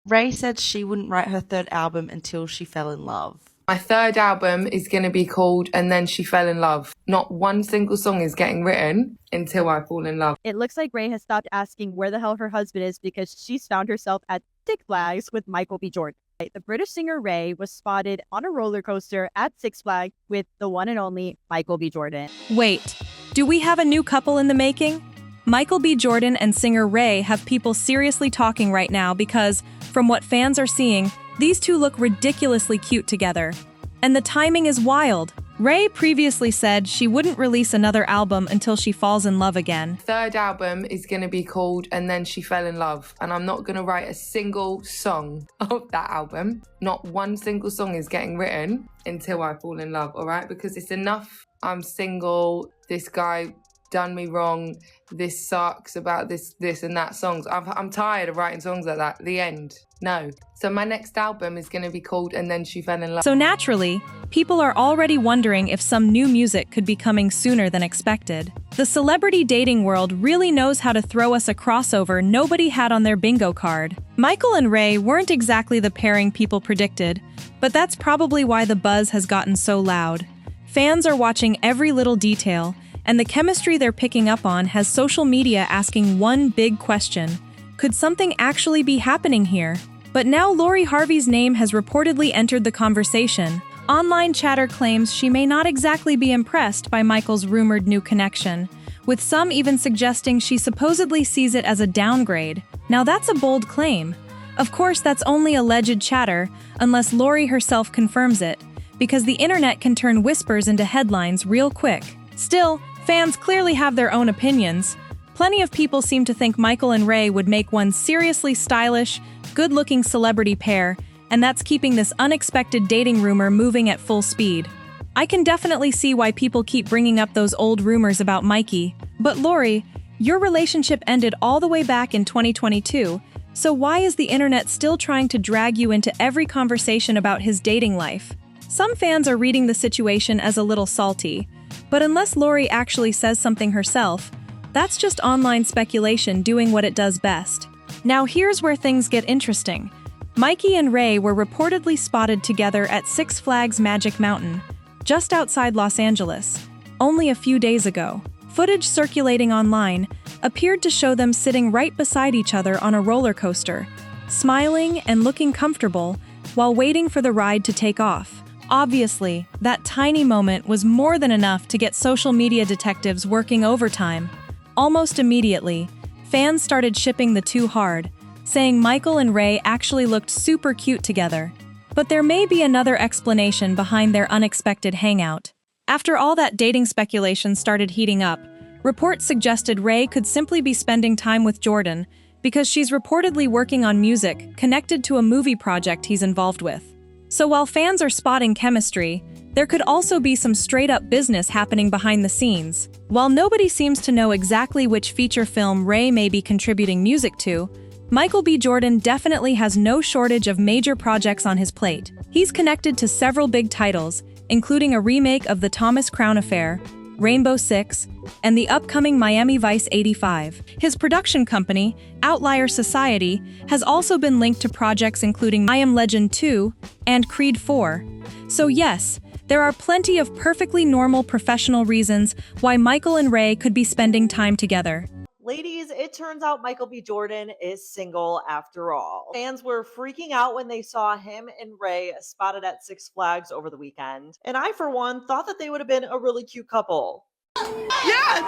Ray said she wouldn't write her third album until she fell in love. My third album is going to be called And Then She Fell in Love. Not one single song is getting written until I fall in love. It looks like Ray has stopped asking where the hell her husband is because she's found herself at Six Flags with Michael B. Jordan. The British singer Ray was spotted on a roller coaster at Six Flags with the one and only Michael B. Jordan. Wait, do we have a new couple in the making? Michael B. Jordan and singer RAYE have people seriously talking right now because, from what fans are seeing, these two look ridiculously cute together. And the timing is wild. RAYE previously said she wouldn't release another album until she falls in love again. Third album is going to be called And Then She Fell in Love, and I'm not going to write a single song of that album. Not one single song is getting written until I fall in love, all right? Because it's enough. I'm single. This guy done me wrong. This sucks about this and that songs. I'm tired of writing songs like that. The end. No. So my next album is going to be called And Then She Fell in Love. So naturally, people are already wondering if some new music could be coming sooner than expected. The celebrity dating world really knows how to throw us a crossover nobody had on their bingo card. Michael and RAYE weren't exactly the pairing people predicted, but that's probably why the buzz has gotten so loud. Fans are watching every little detail, and the chemistry they're picking up on has social media asking one big question: could something actually be happening here? But now Lori Harvey's name has reportedly entered the conversation. Online chatter claims she may not exactly be impressed by Michael's rumored new connection, with some even suggesting she supposedly sees it as a downgrade. Now that's a bold claim. Of course, that's only alleged chatter, unless Lori herself confirms it, because the internet can turn whispers into headlines real quick. Still, fans clearly have their own opinions. Plenty of people seem to think Michael and RAYE would make one seriously stylish, good-looking celebrity pair, and that's keeping this unexpected dating rumor moving at full speed. I can definitely see why people keep bringing up those old rumors about Mikey. But Lori, your relationship ended all the way back in 2022, so why is the internet still trying to drag you into every conversation about his dating life? Some fans are reading the situation as a little salty, but unless Lori actually says something herself, that's just online speculation doing what it does best. Now here's where things get interesting. Mikey and RAYE were reportedly spotted together at Six Flags Magic Mountain, just outside Los Angeles, only a few days ago. Footage circulating online appeared to show them sitting right beside each other on a roller coaster, smiling and looking comfortable while waiting for the ride to take off. Obviously, that tiny moment was more than enough to get social media detectives working overtime. Almost immediately, fans started shipping the two hard, saying Michael and RAYE actually looked super cute together. But there may be another explanation behind their unexpected hangout. After all that dating speculation started heating up, reports suggested RAYE could simply be spending time with Jordan because she's reportedly working on music connected to a movie project he's involved with. So while fans are spotting chemistry, there could also be some straight-up business happening behind the scenes. While nobody seems to know exactly which feature film RAYE may be contributing music to, Michael B. Jordan definitely has no shortage of major projects on his plate. He's connected to several big titles, including a remake of The Thomas Crown Affair, Rainbow Six, and the upcoming Miami Vice 85. His production company, Outlier Society, has also been linked to projects including I Am Legend 2 and Creed 4. So yes, there are plenty of perfectly normal professional reasons why Michael and RAYE could be spending time together. Ladies, it turns out Michael B. Jordan is single after all. Fans were freaking out when they saw him and RAYE spotted at Six Flags over the weekend. And I, for one, thought that they would have been a really cute couple. Yes!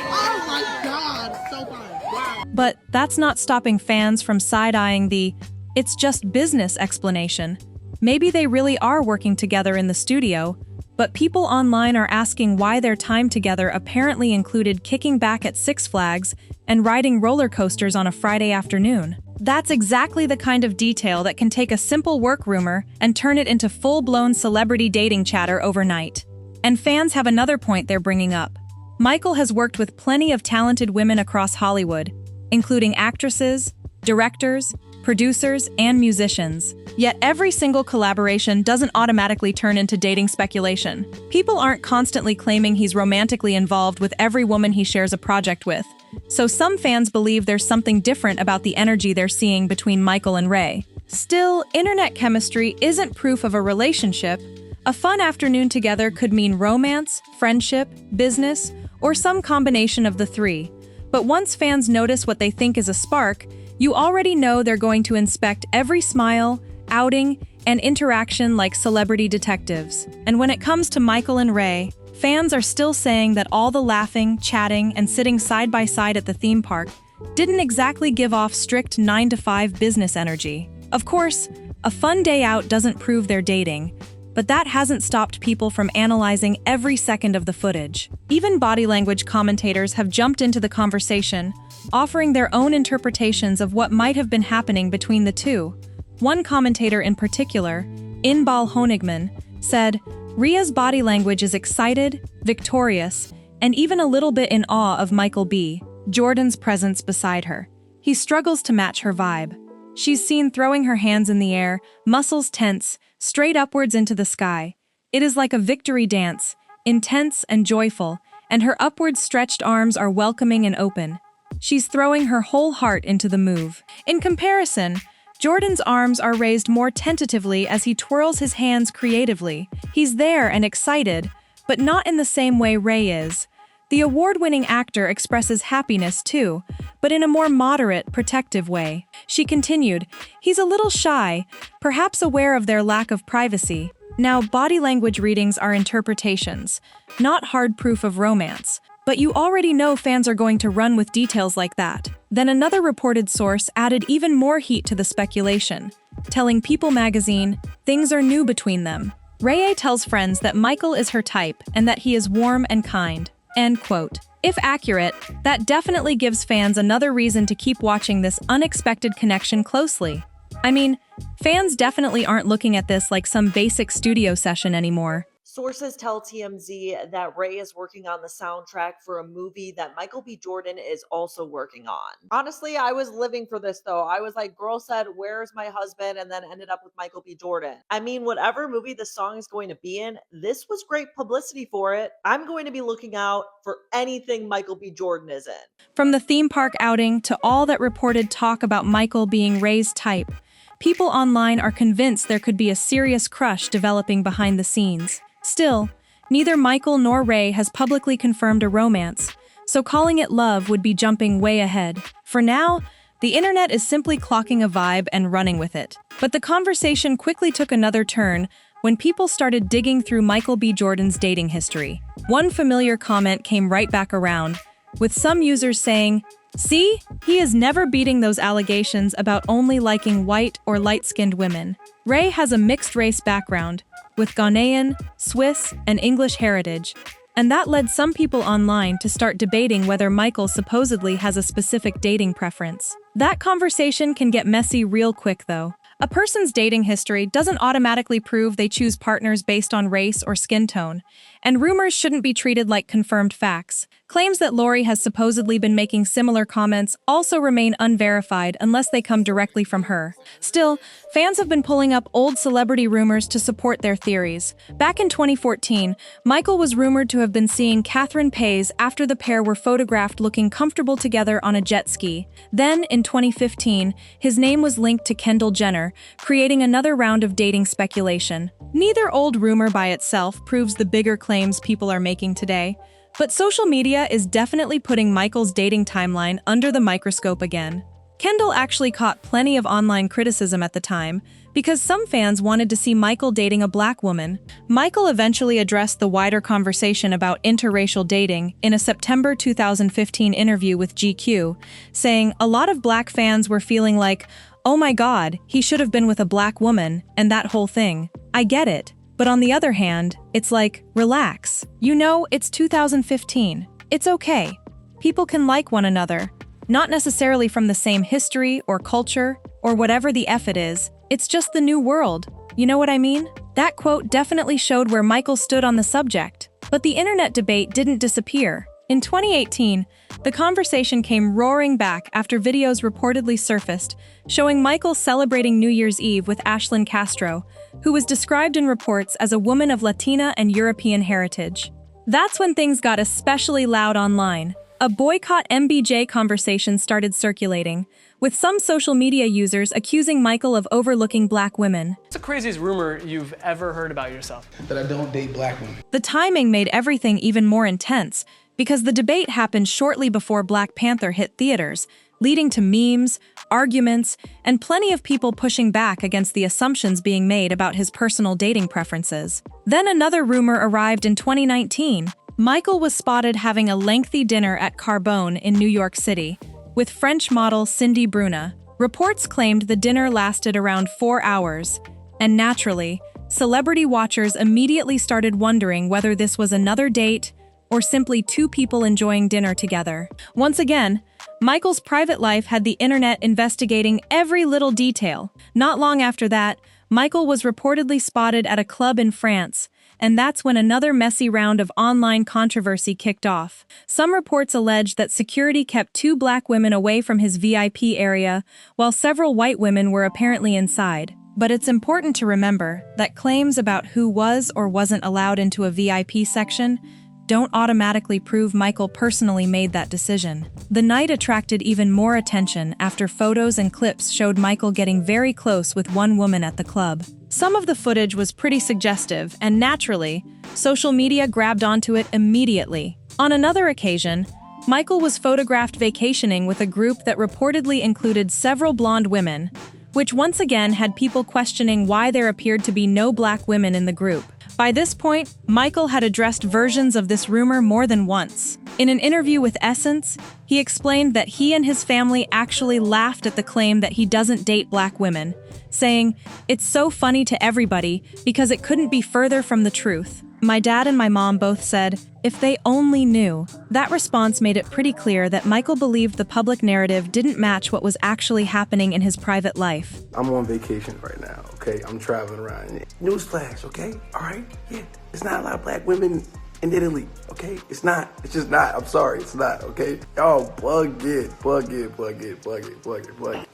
Oh my God, so fun. Wow. But that's not stopping fans from side-eyeing the "it's just business" explanation. Maybe they really are working together in the studio, but people online are asking why their time together apparently included kicking back at Six Flags and riding roller coasters on a Friday afternoon. That's exactly the kind of detail that can take a simple work rumor and turn it into full-blown celebrity dating chatter overnight. And fans have another point they're bringing up. Michael has worked with plenty of talented women across Hollywood, including actresses, directors, producers, and musicians. Yet every single collaboration doesn't automatically turn into dating speculation. People aren't constantly claiming he's romantically involved with every woman he shares a project with. So some fans believe there's something different about the energy they're seeing between Michael and RAYE. Still, internet chemistry isn't proof of a relationship. A fun afternoon together could mean romance, friendship, business, or some combination of the three. But once fans notice what they think is a spark, you already know they're going to inspect every smile, outing, and interaction like celebrity detectives. And when it comes to Michael and RAYE, fans are still saying that all the laughing, chatting, and sitting side by side at the theme park didn't exactly give off strict 9-to-5 business energy. Of course, a fun day out doesn't prove they're dating, but that hasn't stopped people from analyzing every second of the footage. Even body language commentators have jumped into the conversation, offering their own interpretations of what might have been happening between the two. One commentator in particular, Inbal Honigman, said, "Rhea's body language is excited, victorious, and even a little bit in awe of Michael B. Jordan's presence beside her. He struggles to match her vibe. She's seen throwing her hands in the air, muscles tense, straight upwards into the sky. It is like a victory dance, intense and joyful, and her upwards stretched arms are welcoming and open. She's throwing her whole heart into the move." In comparison, Jordan's arms are raised more tentatively as he twirls his hands creatively. He's there and excited, but not in the same way RAYE is. The award-winning actor expresses happiness too, but in a more moderate, protective way. She continued, "He's a little shy, perhaps aware of their lack of privacy. Now, body language readings are interpretations, not hard proof of romance. But you already know fans are going to run with details like that." Then another reported source added even more heat to the speculation, telling People magazine, "Things are new between them. RAYE tells friends that Michael is her type and that he is warm and kind." End quote. If accurate, that definitely gives fans another reason to keep watching this unexpected connection closely. I mean, fans definitely aren't looking at this like some basic studio session anymore. Sources tell TMZ that RAYE is working on the soundtrack for a movie that Michael B. Jordan is also working on. Honestly, I was living for this though. I was like, girl said, "Where's my husband?" and then ended up with Michael B. Jordan. I mean, whatever movie the song is going to be in, this was great publicity for it. I'm going to be looking out for anything Michael B. Jordan is in. From the theme park outing to all that reported talk about Michael being RAYE's type, people online are convinced there could be a serious crush developing behind the scenes. Still, neither Michael nor RAYE has publicly confirmed a romance, so calling it love would be jumping way ahead. For now, the internet is simply clocking a vibe and running with it. But the conversation quickly took another turn when people started digging through Michael B. Jordan's dating history. One familiar comment came right back around, with some users saying, "See, he is never beating those allegations about only liking white or light-skinned women." RAYE has a mixed-race background, with Ghanaian, Swiss, and English heritage, and that led some people online to start debating whether Michael supposedly has a specific dating preference. That conversation can get messy real quick, though. A person's dating history doesn't automatically prove they choose partners based on race or skin tone, and rumors shouldn't be treated like confirmed facts. Claims that Lori has supposedly been making similar comments also remain unverified unless they come directly from her. Still, fans have been pulling up old celebrity rumors to support their theories. Back in 2014, Michael was rumored to have been seeing Catherine Pays after the pair were photographed looking comfortable together on a jet ski. Then, in 2015, his name was linked to Kendall Jenner, creating another round of dating speculation. Neither old rumor by itself proves the bigger claims people are making today, but social media is definitely putting Michael's dating timeline under the microscope again. Kendall actually caught plenty of online criticism at the time because some fans wanted to see Michael dating a black woman. Michael eventually addressed the wider conversation about interracial dating in a September 2015 interview with GQ, saying a lot of black fans were feeling like, "Oh my God, he should have been with a black woman," and that whole thing. I get it. But on the other hand, it's like, relax. You know, it's 2015. It's okay. People can like one another. Not necessarily from the same history or culture or whatever the F it is. It's just the new world. You know what I mean? That quote definitely showed where Michael stood on the subject. But the internet debate didn't disappear. In 2018, the conversation came roaring back after videos reportedly surfaced showing Michael celebrating New Year's Eve with Ashlyn Castro, who was described in reports as a woman of Latina and European heritage. That's when things got especially loud online. A boycott MBJ conversation started circulating, with some social media users accusing Michael of overlooking black women. What's the craziest rumor you've ever heard about yourself? That I don't date black women. The timing made everything even more intense, because the debate happened shortly before Black Panther hit theaters, leading to memes, arguments, and plenty of people pushing back against the assumptions being made about his personal dating preferences. Then another rumor arrived in 2019. Michael was spotted having a lengthy dinner at Carbone in New York City with French model Cindy Bruna. Reports claimed the dinner lasted around 4 hours, and naturally, celebrity watchers immediately started wondering whether this was another date or simply two people enjoying dinner together. Once again, Michael's private life had the internet investigating every little detail. Not long after that, Michael was reportedly spotted at a club in France, and that's when another messy round of online controversy kicked off. Some reports allege that security kept 2 black women away from his VIP area, while several white women were apparently inside. But it's important to remember that claims about who was or wasn't allowed into a VIP section don't automatically prove Michael personally made that decision. The night attracted even more attention after photos and clips showed Michael getting very close with one woman at the club. Some of the footage was pretty suggestive, and naturally, social media grabbed onto it immediately. On another occasion, Michael was photographed vacationing with a group that reportedly included several blonde women, which once again had people questioning why there appeared to be no black women in the group. By this point, Michael had addressed versions of this rumor more than once. In an interview with Essence, he explained that he and his family actually laughed at the claim that he doesn't date black women, saying, "It's so funny to everybody because it couldn't be further from the truth. My dad and my mom both said, if they only knew." That response made it pretty clear that Michael believed the public narrative didn't match what was actually happening in his private life. I'm on vacation right now, okay? I'm traveling around. Newsflash, okay? All right? Yeah. There's not a lot of black women in Italy, okay? It's not. It's just not. I'm sorry. It's not, okay? Y'all plug it.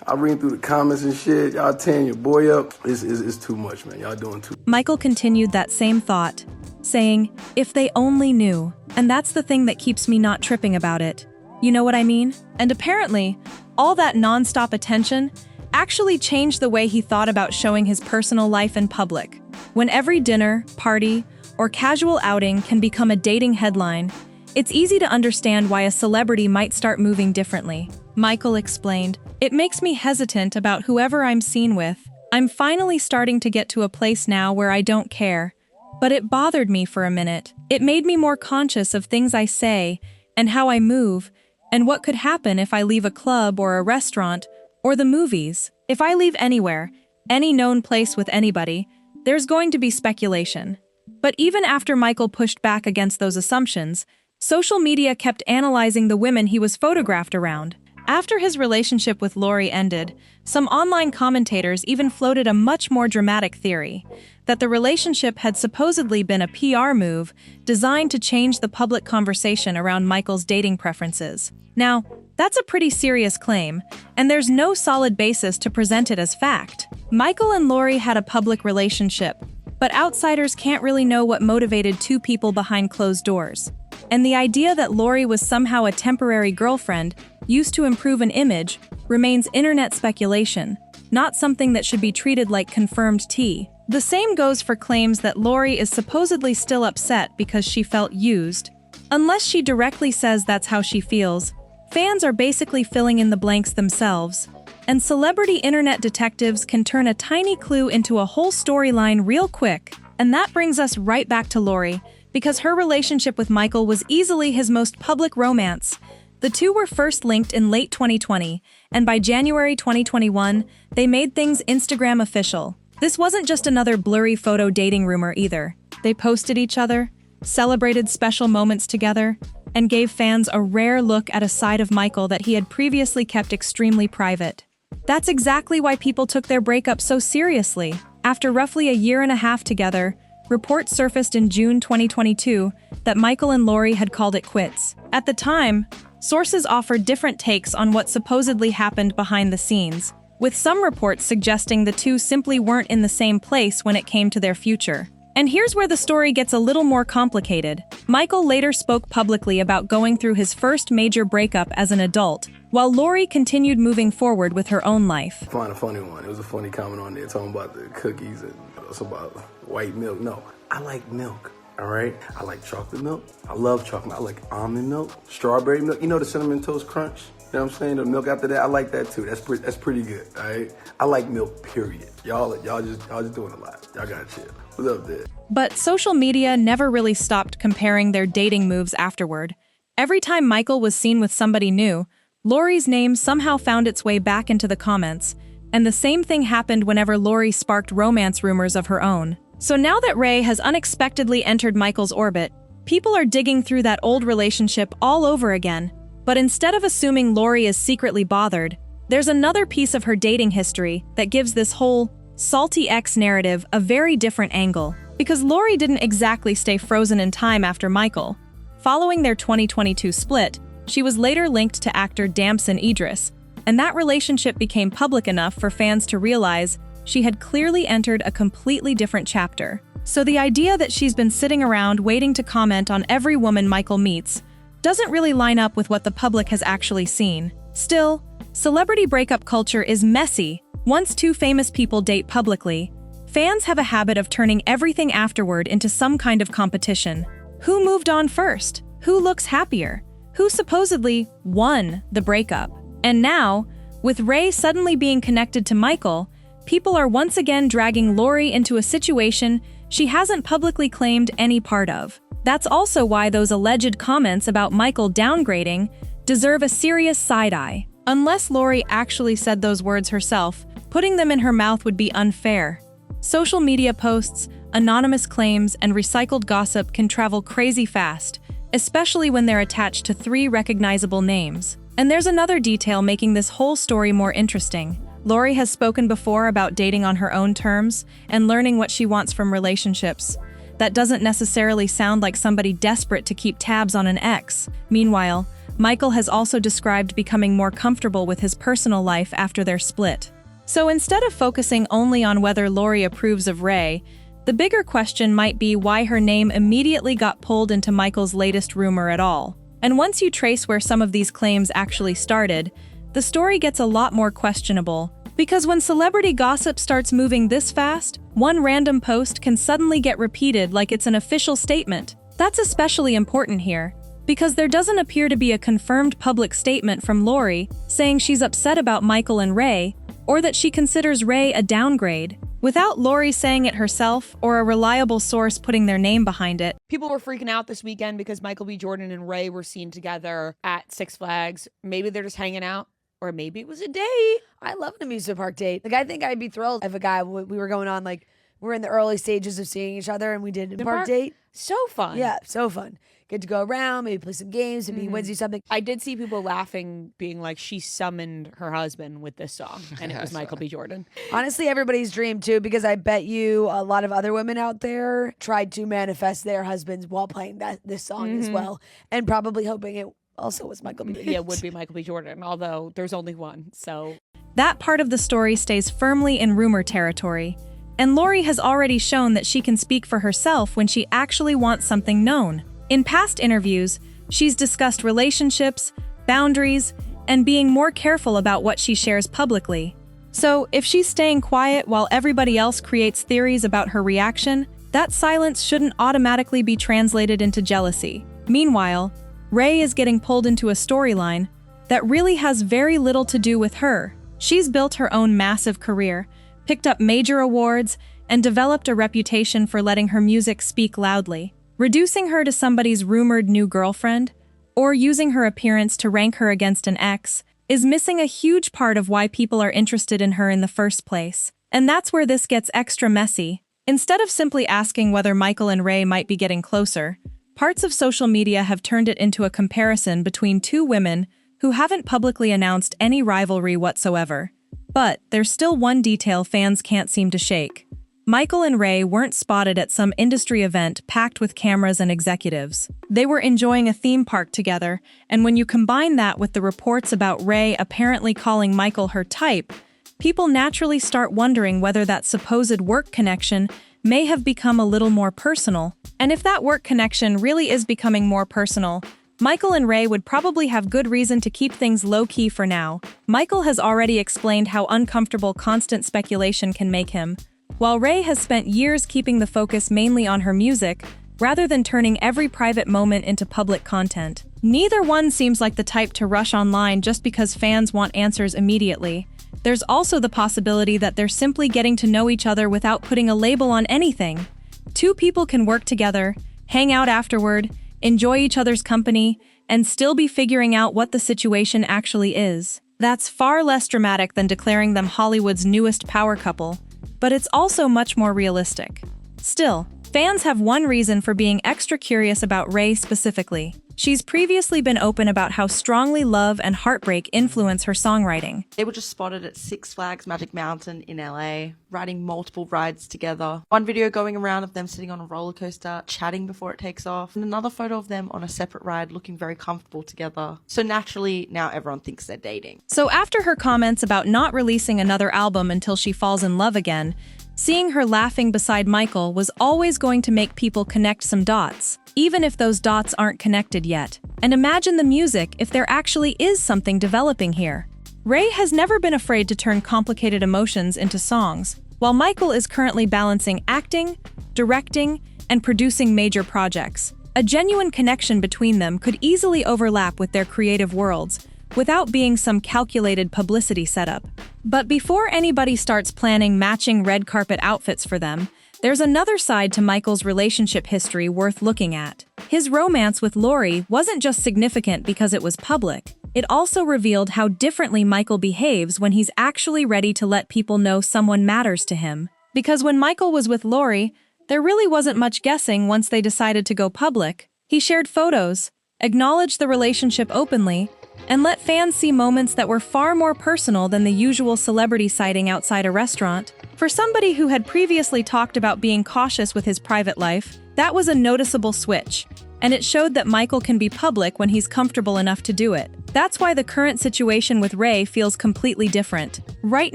I read through the comments and shit. Y'all tearing your boy up. It's too much, man. Y'all doing too much. Michael continued that same thought, saying, "If they only knew." And that's the thing that keeps me not tripping about it. You know what I mean? And apparently, all that nonstop attention actually changed the way he thought about showing his personal life in public. When every dinner, party, or casual outing can become a dating headline, it's easy to understand why a celebrity might start moving differently. Michael explained, "It makes me hesitant about whoever I'm seen with. I'm finally starting to get to a place now where I don't care. But it bothered me for a minute. It made me more conscious of things I say and how I move and what could happen if I leave a club or a restaurant or the movies. If I leave anywhere, any known place with anybody, there's going to be speculation." But even after Michael pushed back against those assumptions, social media kept analyzing the women he was photographed around. After his relationship with Lori ended, some online commentators even floated a much more dramatic theory, that the relationship had supposedly been a PR move designed to change the public conversation around Michael's dating preferences. Now, that's a pretty serious claim, and there's no solid basis to present it as fact. Michael and Lori had a public relationship, but outsiders can't really know what motivated two people behind closed doors. And the idea that Lori was somehow a temporary girlfriend used to improve an image remains internet speculation, not something that should be treated like confirmed tea. The same goes for claims that Lori is supposedly still upset because she felt used. Unless she directly says that's how she feels, fans are basically filling in the blanks themselves. And celebrity internet detectives can turn a tiny clue into a whole storyline real quick. And that brings us right back to Lori, because her relationship with Michael was easily his most public romance. The two were first linked in late 2020, and by January 2021, they made things Instagram official. This wasn't just another blurry photo dating rumor either. They posted each other, celebrated special moments together, and gave fans a rare look at a side of Michael that he had previously kept extremely private. That's exactly why people took their breakup so seriously. After roughly a year and a half together, reports surfaced in June 2022 that Michael and Lori had called it quits. At the time, sources offered different takes on what supposedly happened behind the scenes, with some reports suggesting the two simply weren't in the same place when it came to their future. And here's where the story gets a little more complicated. Michael later spoke publicly about going through his first major breakup as an adult, while Lori continued moving forward with her own life. Find a funny one. It was a funny comment on there talking about the cookies and something about white milk. No, I like milk. All right, I like chocolate milk. I love chocolate. I like almond milk, strawberry milk. You know the Cinnamon Toast Crunch? You know what I'm saying? The milk after that, I like that too. That's pretty good. All right, I like milk. Period. Y'all just doing a lot. Y'all gotta chill. What's up there? But social media never really stopped comparing their dating moves afterward. Every time Michael was seen with somebody new, Lori's name somehow found its way back into the comments, and the same thing happened whenever Lori sparked romance rumors of her own. So now that RAYE has unexpectedly entered Michael's orbit, people are digging through that old relationship all over again. But instead of assuming Lori is secretly bothered, there's another piece of her dating history that gives this whole salty ex narrative a very different angle. Because Lori didn't exactly stay frozen in time after Michael. Following their 2022 split, she was later linked to actor Damson Idris, and that relationship became public enough for fans to realize she had clearly entered a completely different chapter. So the idea that she's been sitting around waiting to comment on every woman Michael meets doesn't really line up with what the public has actually seen. Still, celebrity breakup culture is messy. Once two famous people date publicly, fans have a habit of turning everything afterward into some kind of competition. Who moved on first? Who looks happier? Who supposedly won the breakup? And now, with RAYE suddenly being connected to Michael, people are once again dragging Lori into a situation she hasn't publicly claimed any part of. That's also why those alleged comments about Michael downgrading deserve a serious side-eye. Unless Lori actually said those words herself, putting them in her mouth would be unfair. Social media posts, anonymous claims, and recycled gossip can travel crazy fast, especially when they're attached to 3 recognizable names. And there's another detail making this whole story more interesting. Lori has spoken before about dating on her own terms and learning what she wants from relationships. That doesn't necessarily sound like somebody desperate to keep tabs on an ex. Meanwhile, Michael has also described becoming more comfortable with his personal life after their split. So instead of focusing only on whether Lori approves of RAYE, the bigger question might be why her name immediately got pulled into Michael's latest rumor at all. And once you trace where some of these claims actually started, the story gets a lot more questionable. Because when celebrity gossip starts moving this fast, one random post can suddenly get repeated like it's an official statement. That's especially important here, because there doesn't appear to be a confirmed public statement from Lori saying she's upset about Michael and RAYE, or that she considers RAYE a downgrade. Without Lori saying it herself or a reliable source putting their name behind it. People were freaking out this weekend because Michael B. Jordan and RAYE were seen together at Six Flags. Maybe they're just hanging out. Or maybe it was a date. I love an amusement park date. Like, I think I'd be thrilled if a guy, we were going on, like, we're in the early stages of seeing each other and we did a park date. So fun. Yeah, so fun. Get to go around, maybe play some games, maybe he wins you something. I did see people laughing, being like, she summoned her husband with this song, and it was Michael B. Jordan. Honestly, everybody's dream, too, because I bet you a lot of other women out there tried to manifest their husbands while playing this song as well, and probably hoping it also was Michael B. Jordan. Yeah, it would be Michael B. Jordan, although there's only one, so. That part of the story stays firmly in rumor territory, and Lori has already shown that she can speak for herself when she actually wants something known. In past interviews, she's discussed relationships, boundaries, and being more careful about what she shares publicly. So, if she's staying quiet while everybody else creates theories about her reaction, that silence shouldn't automatically be translated into jealousy. Meanwhile, RAYE is getting pulled into a storyline that really has very little to do with her. She's built her own massive career, picked up major awards, and developed a reputation for letting her music speak loudly. Reducing her to somebody's rumored new girlfriend, or using her appearance to rank her against an ex, is missing a huge part of why people are interested in her in the first place. And that's where this gets extra messy. Instead of simply asking whether Michael and RAYE might be getting closer, parts of social media have turned it into a comparison between two women who haven't publicly announced any rivalry whatsoever. But there's still one detail fans can't seem to shake. Michael and RAYE weren't spotted at some industry event packed with cameras and executives. They were enjoying a theme park together, and when you combine that with the reports about RAYE apparently calling Michael her type, people naturally start wondering whether that supposed work connection may have become a little more personal. And if that work connection really is becoming more personal, Michael and RAYE would probably have good reason to keep things low-key for now. Michael has already explained how uncomfortable constant speculation can make him, while RAYE has spent years keeping the focus mainly on her music, rather than turning every private moment into public content. Neither one seems like the type to rush online just because fans want answers immediately. There's also the possibility that they're simply getting to know each other without putting a label on anything. Two people can work together, hang out afterward, enjoy each other's company, and still be figuring out what the situation actually is. That's far less dramatic than declaring them Hollywood's newest power couple, but it's also much more realistic. Still, fans have one reason for being extra curious about RAYE specifically. She's previously been open about how strongly love and heartbreak influence her songwriting. They were just spotted at Six Flags Magic Mountain in LA, riding multiple rides together. One video going around of them sitting on a roller coaster, chatting before it takes off, and another photo of them on a separate ride looking very comfortable together. So naturally, now everyone thinks they're dating. So after her comments about not releasing another album until she falls in love again, seeing her laughing beside Michael was always going to make people connect some dots, even if those dots aren't connected yet. And imagine the music if there actually is something developing here. RAYE has never been afraid to turn complicated emotions into songs, while Michael is currently balancing acting, directing, and producing major projects. A genuine connection between them could easily overlap with their creative worlds, without being some calculated publicity setup. But before anybody starts planning matching red carpet outfits for them, there's another side to Michael's relationship history worth looking at. His romance with Lori wasn't just significant because it was public. It also revealed how differently Michael behaves when he's actually ready to let people know someone matters to him. Because when Michael was with Lori, there really wasn't much guessing once they decided to go public. He shared photos, acknowledged the relationship openly, and let fans see moments that were far more personal than the usual celebrity sighting outside a restaurant. For somebody who had previously talked about being cautious with his private life, that was a noticeable switch, and it showed that Michael can be public when he's comfortable enough to do it. That's why the current situation with RAYE feels completely different. Right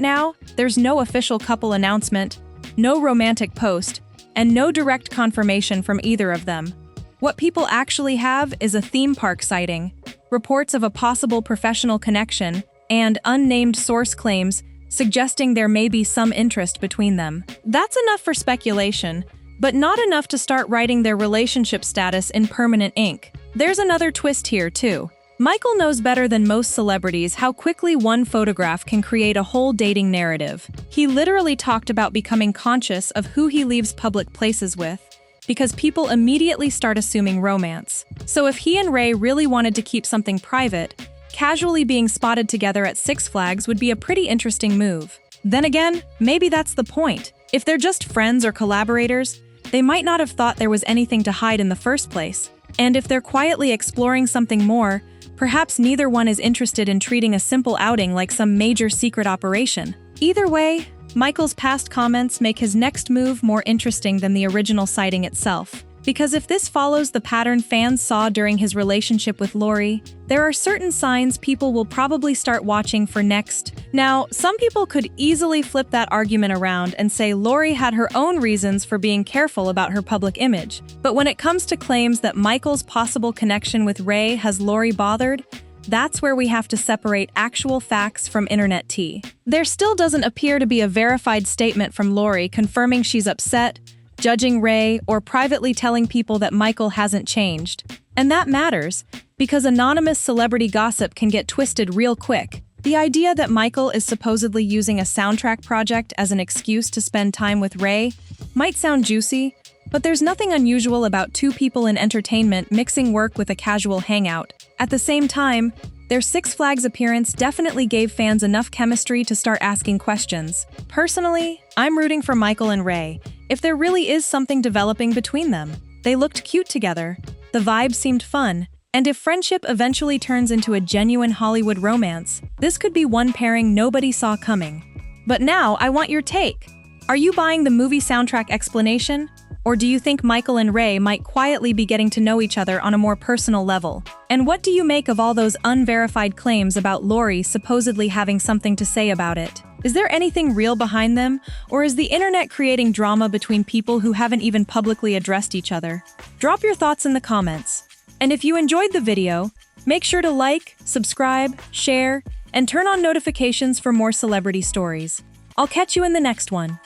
now, there's no official couple announcement, no romantic post, and no direct confirmation from either of them. What people actually have is a theme park sighting, reports of a possible professional connection, and unnamed source claims suggesting there may be some interest between them. That's enough for speculation, but not enough to start writing their relationship status in permanent ink. There's another twist here, too. Michael knows better than most celebrities how quickly one photograph can create a whole dating narrative. He literally talked about becoming conscious of who he leaves public places with, because people immediately start assuming romance. So if he and RAYE really wanted to keep something private, casually being spotted together at Six Flags would be a pretty interesting move. Then again, maybe that's the point. If they're just friends or collaborators, they might not have thought there was anything to hide in the first place. And if they're quietly exploring something more, perhaps neither one is interested in treating a simple outing like some major secret operation. Either way, Michael's past comments make his next move more interesting than the original sighting itself. Because if this follows the pattern fans saw during his relationship with Lori, there are certain signs people will probably start watching for next. Now, some people could easily flip that argument around and say Lori had her own reasons for being careful about her public image. But when it comes to claims that Michael's possible connection with RAYE has Lori bothered, that's where we have to separate actual facts from internet tea. There still doesn't appear to be a verified statement from Lori confirming she's upset, judging RAYE, or privately telling people that Michael hasn't changed. And that matters, because anonymous celebrity gossip can get twisted real quick. The idea that Michael is supposedly using a soundtrack project as an excuse to spend time with RAYE might sound juicy, but there's nothing unusual about two people in entertainment mixing work with a casual hangout. At the same time, their Six Flags appearance definitely gave fans enough chemistry to start asking questions. Personally, I'm rooting for Michael and RAYE, if there really is something developing between them. They looked cute together, the vibe seemed fun, and if friendship eventually turns into a genuine Hollywood romance, this could be one pairing nobody saw coming. But now, I want your take. Are you buying the movie soundtrack explanation? Or do you think Michael and Ray might quietly be getting to know each other on a more personal level? And what do you make of all those unverified claims about Lori supposedly having something to say about it? Is there anything real behind them, or is the internet creating drama between people who haven't even publicly addressed each other? Drop your thoughts in the comments. And if you enjoyed the video, make sure to like, subscribe, share, and turn on notifications for more celebrity stories. I'll catch you in the next one.